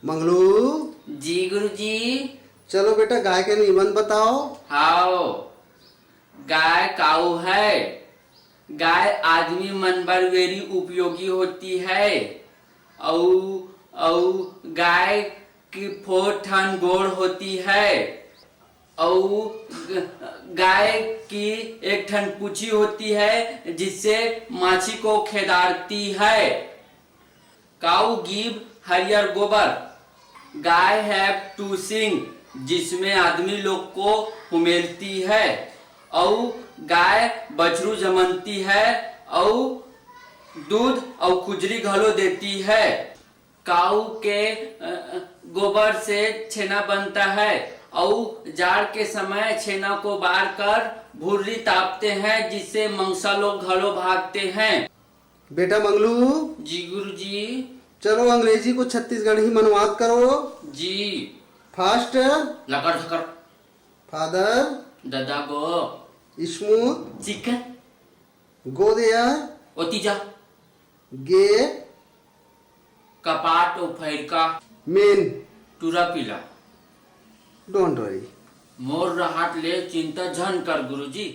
मंगलू। जी गुरुजी। चलो बेटा गाय के निबंध बताओ। हाओ। गाय काऊ है। गाय आदमी मन बर वेरी उपयोगी होती है। औ गाय की 4 ठन गोड़ होती है। गाय की 1 ठन पूंछी होती है जिससे माछी को खेदारती है। काऊ गिव हरियर गोबर। गाय हैव 2 सिंग जिसमें आदमी लोग को हुमेलती है। और गाय बछरू जमनती है और दूध और खुजरी घलो देती है। काऊ के गोबर से छेना बनता है और जाड़ के समय छेना को बार कर भुर्री तापते हैं जिससे मंसा लोग घलो भागते हैं। बेटा मंगलू। जी गुरुजी। चलो अंग्रेजी को छत्तीसगढ़ी में अनुवाद करो। जी। फास्ट। लकड़ धकड़। फादर। दादा go. Smooth. Chicken. Go there. ओतीजा। गेट। कपाट और फैरका। मेन। टूरा पीला। Don't worry. मोर रहाट ले चिंता झन कर गुरुजी।